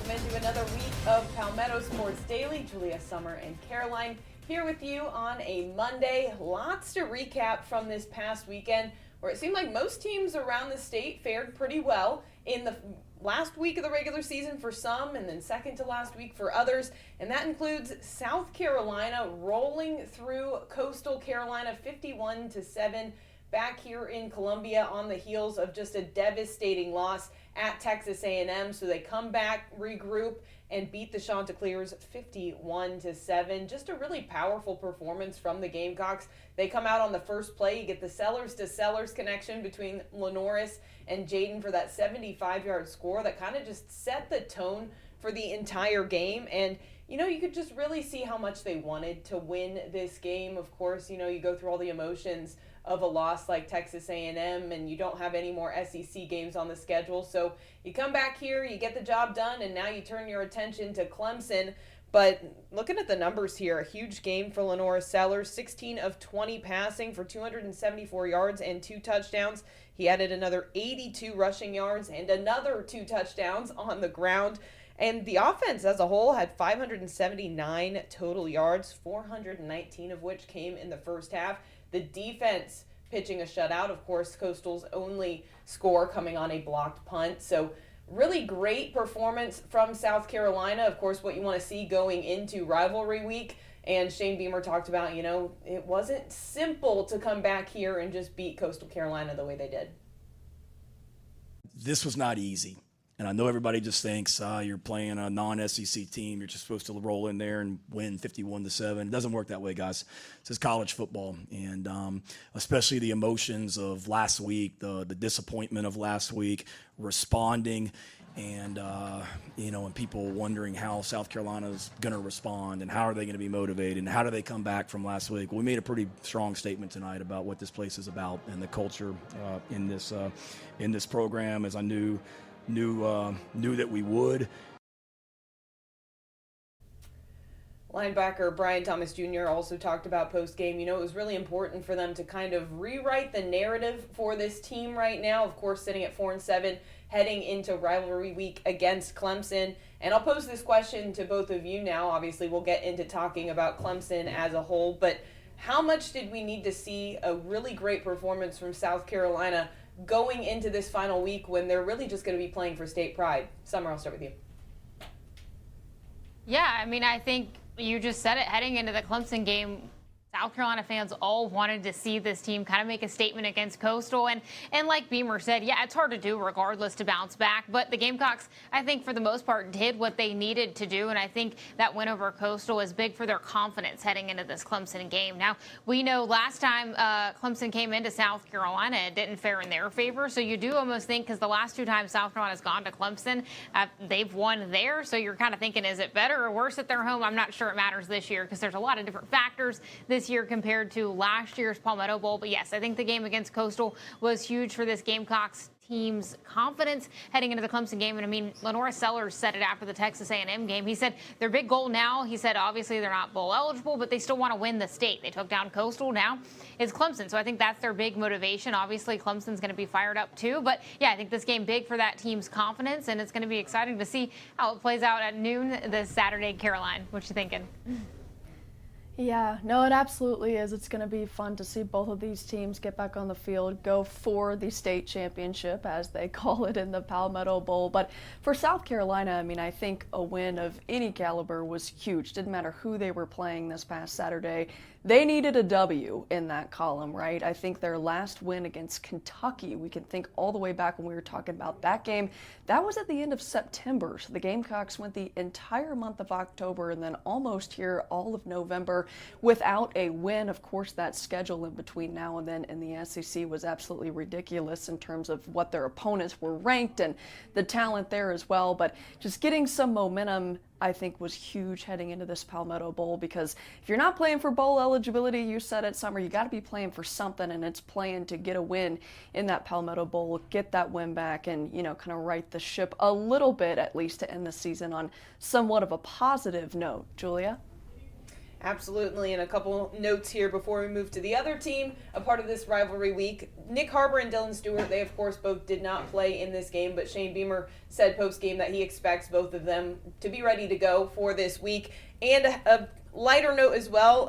welcome into another week of Palmetto Sports Daily. Julia, Summer, and Caroline here with you on a Monday. Lots to recap from this past weekend where it seemed like most teams around the state fared pretty well in the last week of the regular season for some and then second to last week for others. And that includes South Carolina rolling through Coastal Carolina 51-7 back here in Columbia on the heels of just a devastating loss at Texas A&M. So they come back, regroup, and beat the Chanticleers 51-7. Just a really powerful performance from the Gamecocks. They come out on the first play. You get the Sellers to Sellers connection between Lenoris and Jaden for that 75-yard score that kind of just set the tone for the entire game. And you know, you could just really see how much they wanted to win this game. Of course, you know, you go through all the emotions of a loss like Texas A&M, and you don't have any more SEC games on the schedule. So you come back here, you get the job done, and now you turn your attention to Clemson. But looking at the numbers here, a huge game for Lenoris Sellers, 16 of 20 passing for 274 yards and 2 touchdowns. He added another 82 rushing yards and another 2 touchdowns on the ground. And the offense as a whole had 579 total yards, 419 of which came in the first half. The defense pitching a shutout, of course, Coastal's only score coming on a blocked punt. So really great performance from South Carolina. Of course, what you want to see going into rivalry week. And Shane Beamer talked about, you know, it wasn't simple to come back here and just beat Coastal Carolina the way they did. This was not easy. And I know everybody just thinks you're playing a non-SEC team. You're just supposed to roll in there and win 51-7. It doesn't work that way, guys. This is college football. And especially the emotions of last week, the disappointment of last week, responding, and, you know, and people wondering how South Carolina's going to respond and how are they going to be motivated and how do they come back from last week. We made a pretty strong statement tonight about what this place is about and the culture in this program, as I knew that we would. Linebacker Brian Thomas Jr. also talked about post-game. You know, it was really important for them to kind of rewrite the narrative for this team right now. Of course, sitting at 4-7, heading into rivalry week against Clemson. And I'll pose this question to both of you now. Obviously, we'll get into talking about Clemson as a whole. But how much did we need to see a really great performance from South Carolina going into this final week when they're really just going to be playing for state pride? Summer, I'll start with you. Yeah, I mean, I think you just said it. Heading into the Clemson game, South Carolina fans all wanted to see this team kind of make a statement against Coastal. And like Beamer said, yeah, it's hard to do regardless to bounce back. But the Gamecocks, I think, for the most part, did what they needed to do. And I think that win over Coastal is big for their confidence heading into this Clemson game. Now, we know last time Clemson came into South Carolina, it didn't fare in their favor. So you do almost think, because the last 2 times South Carolina's gone to Clemson, they've won there. So you're kind of thinking, is it better or worse at their home? I'm not sure it matters this year because there's a lot of different factors this year compared to last year's Palmetto Bowl. But yes, I think the game against Coastal was huge for this Gamecocks team's confidence heading into the Clemson game. And I mean, Lenoris Sellers said it after the Texas A&M game. He said their big goal now, he said obviously they're not bowl eligible, but they still want to win the state. They took down Coastal, now it's Clemson. So I think that's their big motivation. Obviously, Clemson's going to be fired up too. But yeah, I think this game big for that team's confidence, and it's going to be exciting to see how it plays out at noon this Saturday. Caroline, what you thinking? Yeah, no, it absolutely is. It's going to be fun to see both of these teams get back on the field, go for the state championship, as they call it in the Palmetto Bowl. But for South Carolina, I mean, I think a win of any caliber was huge. Didn't matter who they were playing this past Saturday. They needed a W in that column, right? I think their last win against Kentucky, we can think all the way back when we were talking about that game, that was at the end of September. So the Gamecocks went the entire month of October and then almost here all of November without a win. Of course, that schedule in between now and then in the SEC was absolutely ridiculous in terms of what their opponents were ranked and the talent there as well. But just getting some momentum, I think, was huge heading into this Palmetto Bowl, because if you're not playing for bowl eligibility, you said it, Summer, you got to be playing for something, and it's playing to get a win in that Palmetto Bowl, get that win back, and, you know, kind of right the ship a little bit, at least to end the season on somewhat of a positive note. Julia? Absolutely, and a couple notes here before we move to the other team, a part of this rivalry week. Nick Harbor and Dylan Stewart, they of course both did not play in this game, but Shane Beamer said post-game that he expects both of them to be ready to go for this week. And a lighter note as well,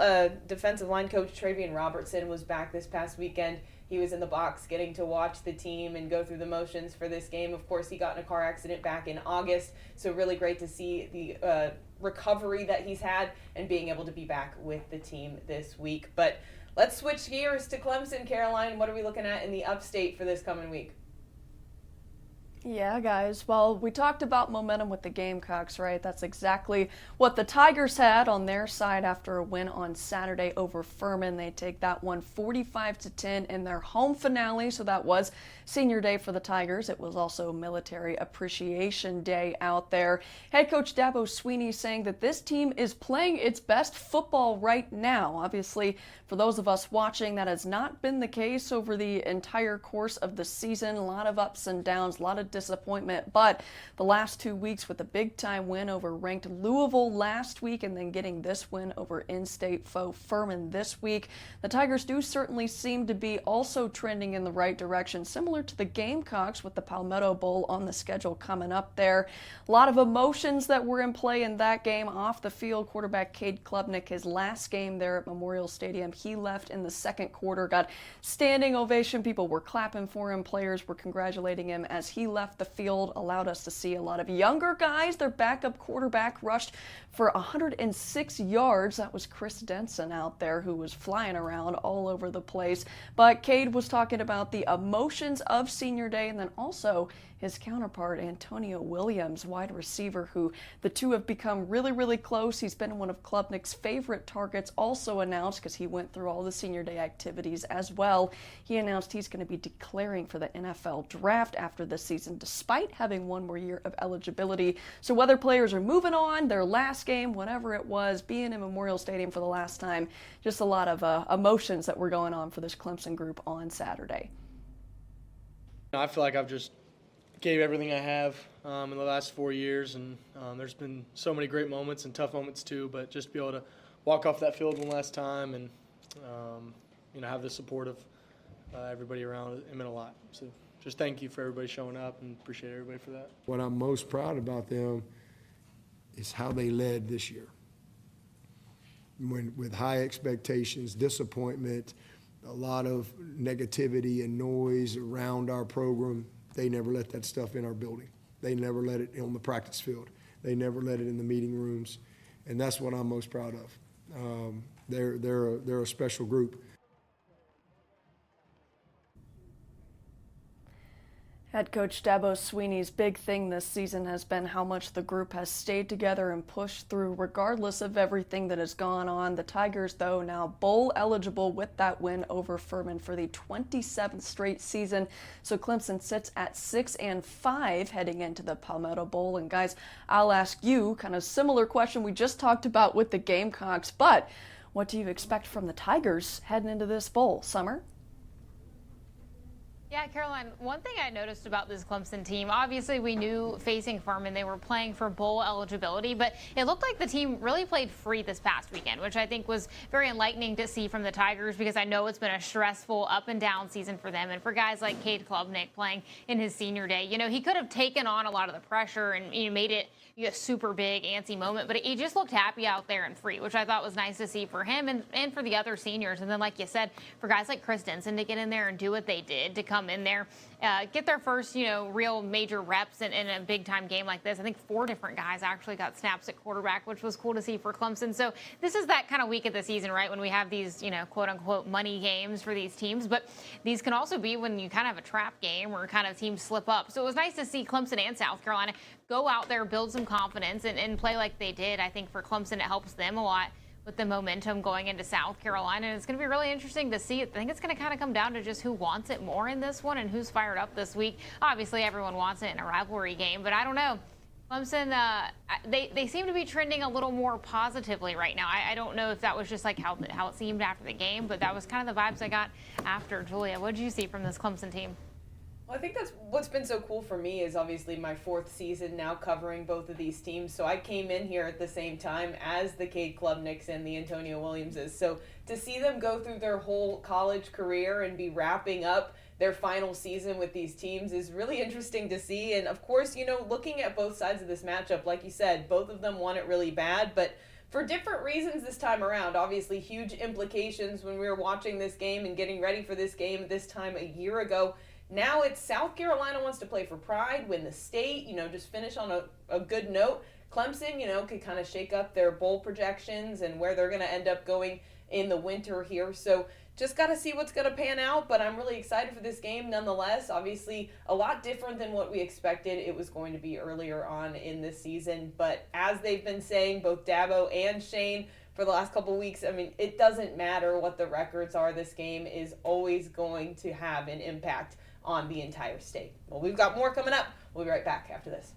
defensive line coach Travian Robertson was back this past weekend. He was in the box getting to watch the team and go through the motions for this game. Of course, he got in a car accident back in August, so really great to see the recovery that he's had and being able to be back with the team this week. But let's switch gears to Clemson, Caroline. What are we looking at in the upstate for this coming week? Yeah, guys. Well, we talked about momentum with the Gamecocks, right? That's exactly what the Tigers had on their side after a win on Saturday over Furman. They take that one 45-10 in their home finale. So that was senior day for the Tigers. It was also Military Appreciation Day out there. Head coach Dabo Swinney saying that this team is playing its best football right now. Obviously, for those of us watching, that has not been the case over the entire course of the season. A lot of ups and downs, a lot of disappointment, but the last 2 weeks with a big-time win over ranked Louisville last week and then getting this win over in-state foe Furman this week, the Tigers do certainly seem to be also trending in the right direction, similar to the Gamecocks with the Palmetto Bowl on the schedule coming up there. A lot of emotions that were in play in that game off the field. Quarterback Cade Klubnik, his last game there at Memorial Stadium, he left in the second quarter, got standing ovation. People were clapping for him. Players were congratulating him as he left the field. Allowed us to see a lot of younger guys. Their backup quarterback rushed for 106 yards. That was Chris Denson out there, who was flying around all over the place. But Cade was talking about the emotions of senior day and then also his counterpart, Antonio Williams, wide receiver, who the two have become really, really close. He's been one of Klubnik's favorite targets, also announced, because he went through all the senior day activities as well. He announced he's going to be declaring for the NFL draft after this season, despite having one more year of eligibility. So whether players are moving on, their last game, whatever it was, being in Memorial Stadium for the last time, just a lot of emotions that were going on for this Clemson group on Saturday. I feel like I've just gave everything I have in the last 4 years, and there's been so many great moments and tough moments too, but just be able to walk off that field one last time and have the support of everybody around, it meant a lot. So just thank you for everybody showing up and appreciate everybody for that. What I'm most proud about them is how they led this year. With high expectations, disappointment, a lot of negativity and noise around our program, they never let that stuff in our building. They never let it on the practice field. They never let it in the meeting rooms, and that's what I'm most proud of. They're a special group. Head coach Dabo Swinney's big thing this season has been how much the group has stayed together and pushed through regardless of everything that has gone on. The Tigers, though, now bowl eligible with that win over Furman for the 27th straight season. So Clemson sits at 6-5 heading into the Palmetto Bowl. And guys, I'll ask you kind of similar question we just talked about with the Gamecocks, but what do you expect from the Tigers heading into this bowl? Summer? Yeah, Caroline, one thing I noticed about this Clemson team, obviously we knew facing Furman they were playing for bowl eligibility, but it looked like the team really played free this past weekend, which I think was very enlightening to see from the Tigers, because I know it's been a stressful up and down season for them. And for guys like Cade Klubnik playing in his senior day, he could have taken on a lot of the pressure and made it a super big antsy moment, but he just looked happy out there and free, which I thought was nice to see for him and for the other seniors. And then, like you said, for guys like Chris Denson to get in there and do what they did, to come in there, get their first, real major reps in a big-time game like this. I think 4 different guys actually got snaps at quarterback, which was cool to see for Clemson. So this is that kind of week of the season, right, when we have these, quote-unquote money games for these teams. But these can also be when you kind of have a trap game or kind of teams slip up. So it was nice to see Clemson and South Carolina go out there, build some confidence, and play like they did. I think for Clemson, it helps them a lot with the momentum going into South Carolina. And it's going to be really interesting to see. I think it's going to kind of come down to just who wants it more in this one and who's fired up this week. Obviously, everyone wants it in a rivalry game, but I don't know. Clemson, they seem to be trending a little more positively right now. I don't know if that was just like how it seemed after the game, but that was kind of the vibes I got after. Julia, what did you see from this Clemson team? Well, I think that's what's been so cool for me is obviously my 4th season now covering both of these teams. So I came in here at the same time as the Cade Klubniks and the Antonio Williamses. So to see them go through their whole college career and be wrapping up their final season with these teams is really interesting to see. And of course, looking at both sides of this matchup, like you said, both of them want it really bad, but for different reasons this time around. Obviously, huge implications when we were watching this game and getting ready for this game this time a year ago. Now it's South Carolina wants to play for pride, win the state, just finish on a good note. Clemson, could kind of shake up their bowl projections and where they're going to end up going in the winter here. So just got to see what's going to pan out, but I'm really excited for this game nonetheless. Obviously, a lot different than what we expected it was going to be earlier on in this season. But as they've been saying, both Dabo and Shane, for the last couple of weeks, it doesn't matter what the records are. This game is always going to have an impact on the entire state. Well, we've got more coming up. We'll be right back after this.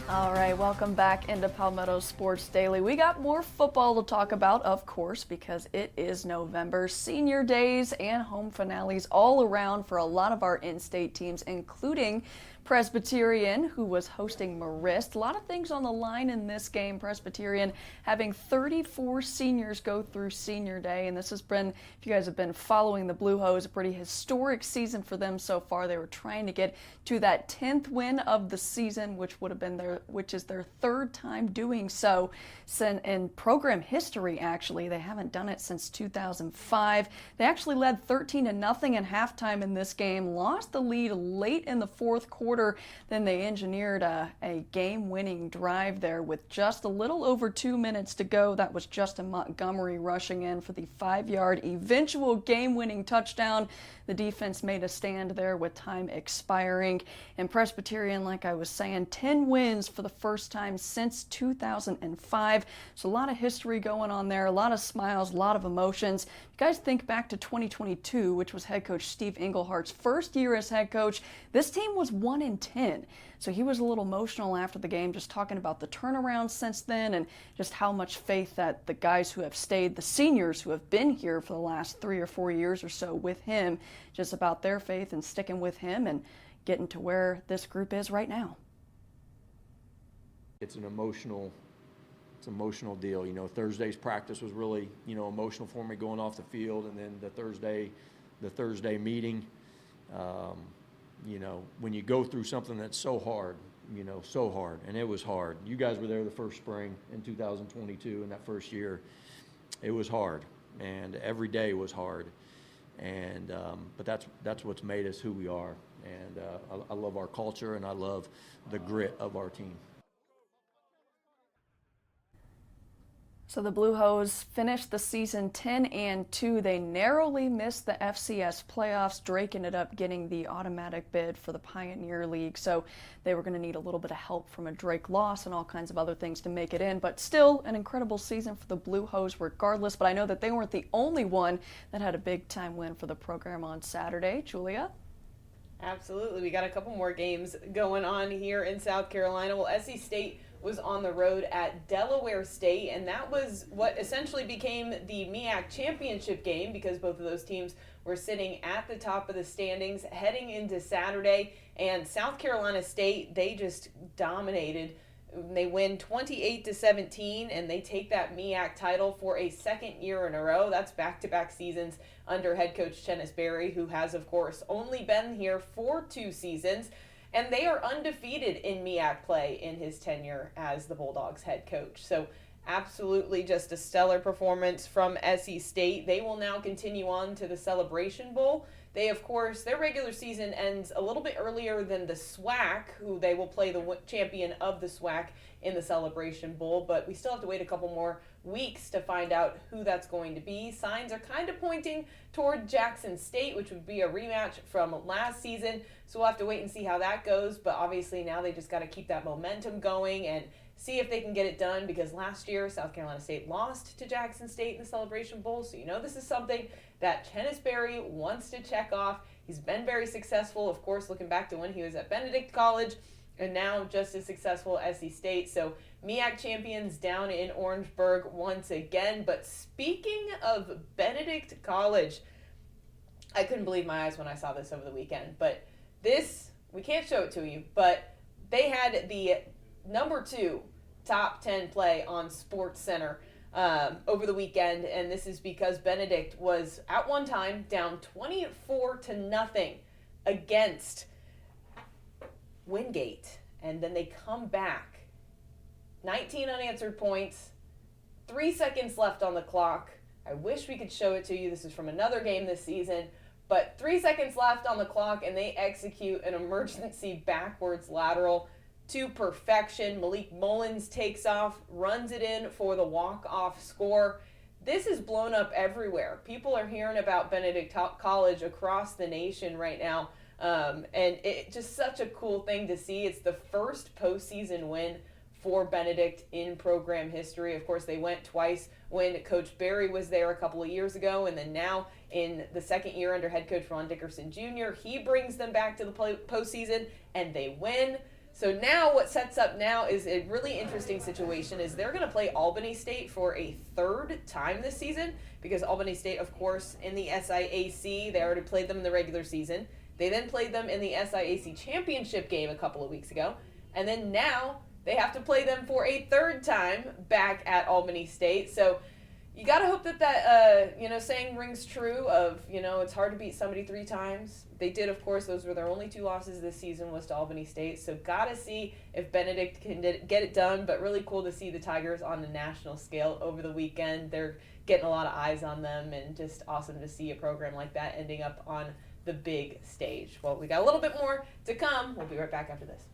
All right, welcome back into Palmetto Sports Daily. We got more football to talk about, of course, because it is November. Senior days and home finales all around for a lot of our in-state teams, including Presbyterian, who was hosting Marist. A lot of things on the line in this game. Presbyterian having 34 seniors go through senior day, and this has been, if you guys have been following the Blue Hose, a pretty historic season for them so far. They were trying to get to that 10th win of the season, which is their 3rd time doing so in program history. Actually, they haven't done it since 2005. They actually led 13-0 in halftime in this game, lost the lead late in the 4th quarter. Then they engineered a game-winning drive there with just a little over 2 minutes to go. That was Justin Montgomery rushing in for the 5-yard eventual game-winning touchdown. The defense made a stand there with time expiring. And Presbyterian, like I was saying, 10 wins for the first time since 2005. So a lot of history going on there, a lot of smiles, a lot of emotions. You guys think back to 2022, which was head coach Steve Englehart's first year as head coach. This team was 1-10. So he was a little emotional after the game, just talking about the turnaround since then and just how much faith that the guys who have stayed, the seniors who have been here for the last 3 or 4 years or so with him, just about their faith and sticking with him and getting to where this group is right now. It's an emotional deal. Thursday's practice was really, emotional for me going off the field, and then the Thursday meeting. When you go through something that's so hard, and it was hard. You guys were there the first spring in 2022, in that first year. It was hard, and every day was hard. And but that's what's made us who we are. And I love our culture, and I love the grit of our team. So the Blue Hose finished the season 10-2. They narrowly missed the FCS playoffs. Drake ended up getting the automatic bid for the Pioneer League, so they were going to need a little bit of help from a Drake loss and all kinds of other things to make it in. But still, an incredible season for the Blue Hose regardless. But I know that they weren't the only one that had a big-time win for the program on Saturday. Julia? Absolutely. We got a couple more games going on here in South Carolina. Well, SC State was on the road at Delaware State, and that was what essentially became the MEAC championship game because both of those teams were sitting at the top of the standings heading into Saturday. And South Carolina State, they just dominated. They win 28-17, and they take that MEAC title for a 2nd year in a row. That's back-to-back seasons under head coach Chennis Berry, who has, of course, only been here for 2 seasons. And they are undefeated in MEAC play in his tenure as the Bulldogs head coach. So absolutely just a stellar performance from SC State. They will now continue on to the Celebration Bowl. They, of course, their regular season ends a little bit earlier than the SWAC, who they will play the champion of the SWAC in the Celebration Bowl, but we still have to wait a couple more weeks to find out who that's going to be. Signs are kind of pointing toward Jackson State, which would be a rematch from last season, so we'll have to wait and see how that goes, but obviously now they just got to keep that momentum going and see if they can get it done, because last year South Carolina State lost to Jackson State in the Celebration Bowl, so this is something that Chennis Berry wants to check off. He's been very successful, of course, looking back to when he was at Benedict College. and now just as successful as NC State. So MEAC champions down in Orangeburg once again. But speaking of Benedict College, I couldn't believe my eyes when I saw this over the weekend. But this, we can't show it to you, but they had the number 2 top 10 play on SportsCenter over the weekend, and this is because Benedict was at one time down 24-0 against Wingate, and then they come back. 19 unanswered points, 3 seconds left on the clock. I wish we could show it to you. This is from another game this season, but 3 seconds left on the clock, and they execute an emergency backwards lateral to perfection. Malik Mullins takes off, runs it in for the walk-off score. This is blown up everywhere. People are hearing about Benedict College across the nation right now, and it's just such a cool thing to see. It's the first postseason win for Benedict in program history. Of course, they went twice when Coach Barry was there a couple of years ago, and then now in the second year under head coach Ron Dickerson Jr., he brings them back to the postseason, and they win. So now what sets up now is a really interesting situation is they're going to play Albany State for a third time this season, because Albany State, of course, in the SIAC, they already played them in the regular season. They then played them in the SIAC championship game a couple of weeks ago. And then now they have to play them for a third time back at Albany State. So you got to hope that saying rings true of, it's hard to beat somebody 3 times. They did, of course. Those were their only 2 losses this season was to Albany State. So got to see if Benedict can get it done, but really cool to see the Tigers on the national scale over the weekend. They're getting a lot of eyes on them, and just awesome to see a program like that ending up on the big stage. Well, we got a little bit more to come. We'll be right back after this.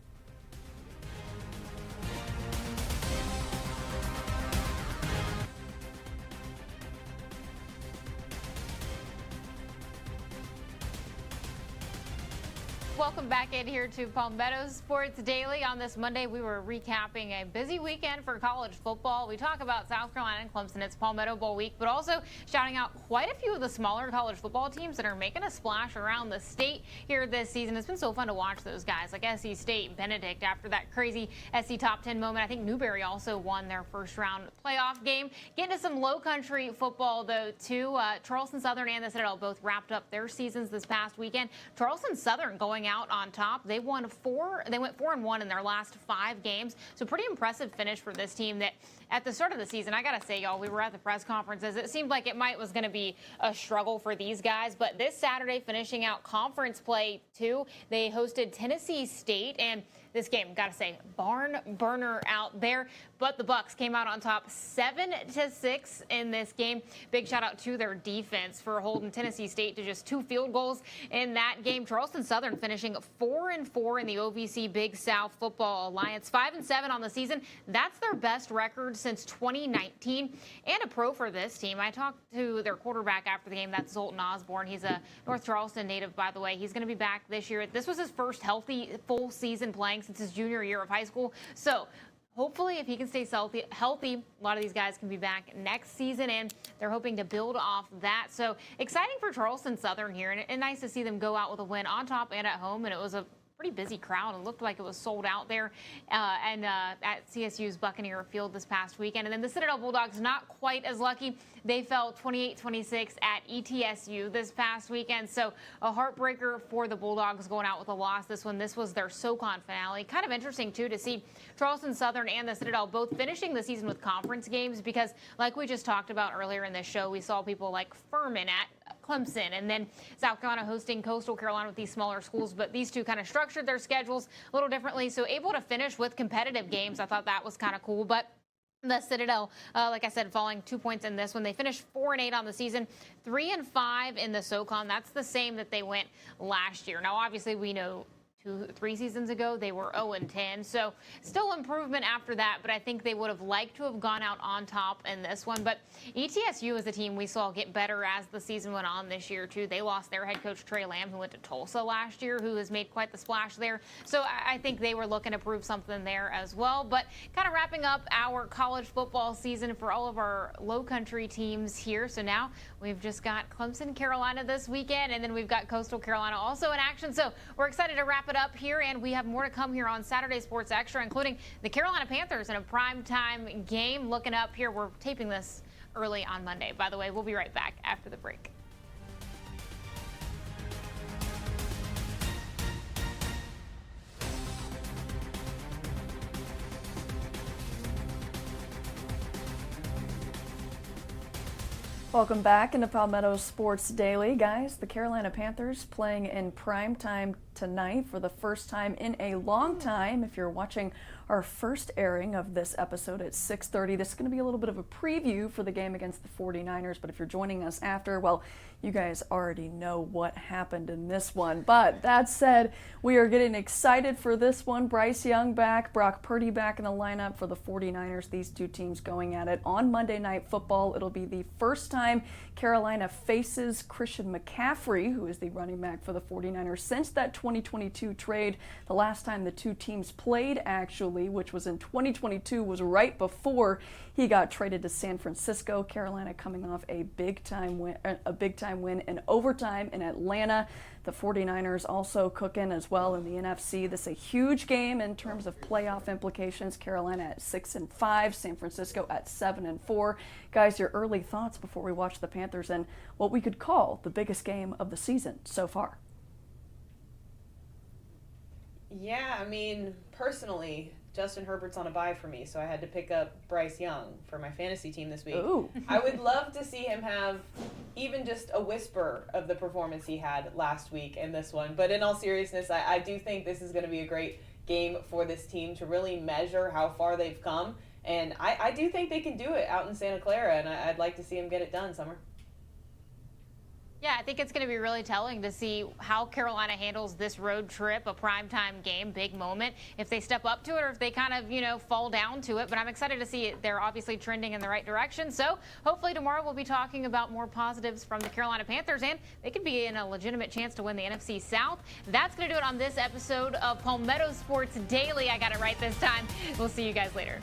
Welcome back in here to Palmetto Sports Daily. On this Monday, we were recapping a busy weekend for college football. We talk about South Carolina and Clemson. It's Palmetto Bowl week, but also shouting out quite a few of the smaller college football teams that are making a splash around the state here this season. It's been so fun to watch those guys like SC State, Benedict after that crazy SC top 10 moment. I think Newberry also won their first round playoff game. Getting to some low country football though too. Charleston Southern and the Citadel both wrapped up their seasons this past weekend. Charleston Southern going out on top. They went 4-1 in their last 5 games. So pretty impressive finish for this team that at the start of the season, I got to say, y'all, we were at the press conferences. It seemed like it was going to be a struggle for these guys. But this Saturday, finishing out conference play too, they hosted Tennessee State, and this game, got to say, barn burner out there. But the Bucks came out on top 7-6 in this game. Big shout out to their defense for holding Tennessee State to just 2 field goals in that game. Charleston Southern finishing 4-4 in the OVC Big South Football Alliance, 5-7 on the season. That's their best record since 2019, and a pro for this team. I talked to their quarterback after the game. That's Zoltan Osborne. He's a North Charleston native, by the way. He's going to be back this year. This was his first healthy full season playing since his junior year of high school. So hopefully, if he can stay healthy, a lot of these guys can be back next season, and they're hoping to build off that. So exciting for Charleston Southern here, and nice to see them go out with a win on top and at home. And it was a pretty busy crowd. It looked like it was sold out there at CSU's Buccaneer Field this past weekend. And then the Citadel Bulldogs not quite as lucky. They fell 28-26 at ETSU this past weekend. So a heartbreaker for the Bulldogs going out with a loss. This was their SoCon finale. Kind of interesting, too, to see Charleston Southern and the Citadel both finishing the season with conference games, because like we just talked about earlier in this show, we saw people like Furman at Clemson, and then South Carolina hosting Coastal Carolina with these smaller schools. But these two kind of structured their schedules a little differently, so able to finish with competitive games. I thought that was kind of cool. But the Citadel, like I said, falling 2 points in this one. They finished 4-8 on the season, 3-5 in the SoCon. That's the same that they went last year. Now, obviously, we know 3 seasons ago they were 0-10, so still improvement after that, but I think they would have liked to have gone out on top in this one. But ETSU is a team we saw get better as the season went on this year too. They lost their head coach Trey Lamb, who went to Tulsa last year, who has made quite the splash there. So I think they were looking to prove something there as well. But kind of wrapping up our college football season for all of our low country teams here. So now we've just got Clemson, Carolina this weekend, and then we've got Coastal Carolina also in action. So we're excited to wrap it up here, and we have more to come here on Saturday Sports Extra, including the Carolina Panthers in a primetime game. Looking up here, we're taping this early on Monday. By the way, we'll be right back after the break. Welcome back into Palmetto Sports Daily. Guys, the Carolina Panthers playing in prime time tonight for the first time in a long time. If you're watching our first airing of this episode at 6:30, this is going to be a little bit of a preview for the game against the 49ers. But if you're joining us after, well, you guys already know what happened in this one. But that said, we are getting excited for this one. Bryce Young back, Brock Purdy back in the lineup for the 49ers. These two teams going at it on Monday Night Football. It'll be the first time Carolina faces Christian McCaffrey, who is the running back for the 49ers, since that 2022 trade. The last time the two teams played, actually, which was in 2022, was right before he got traded to San Francisco. Carolina coming off a big time win in overtime in Atlanta. The 49ers also cooking as well in the NFC. This is a huge game in terms of playoff implications. Carolina at 6-5, San Francisco at 7-4. Guys, your early thoughts before we watch the Panthers and what we could call the biggest game of the season so far. Yeah, I mean, personally, Justin Herbert's on a bye for me, so I had to pick up Bryce Young for my fantasy team this week. Ooh. I would love to see him have even just a whisper of the performance he had last week in this one. But in all seriousness, I do think this is going to be a great game for this team to really measure how far they've come. And I do think they can do it out in Santa Clara, and I'd like to see them get it done, Summer. Yeah, I think it's going to be really telling to see how Carolina handles this road trip, a primetime game, big moment, if they step up to it or if they kind of, fall down to it. But I'm excited to see it. They're obviously trending in the right direction. So hopefully tomorrow we'll be talking about more positives from the Carolina Panthers, and they could be in a legitimate chance to win the NFC South. That's going to do it on this episode of Palmetto Sports Daily. I got it right this time. We'll see you guys later.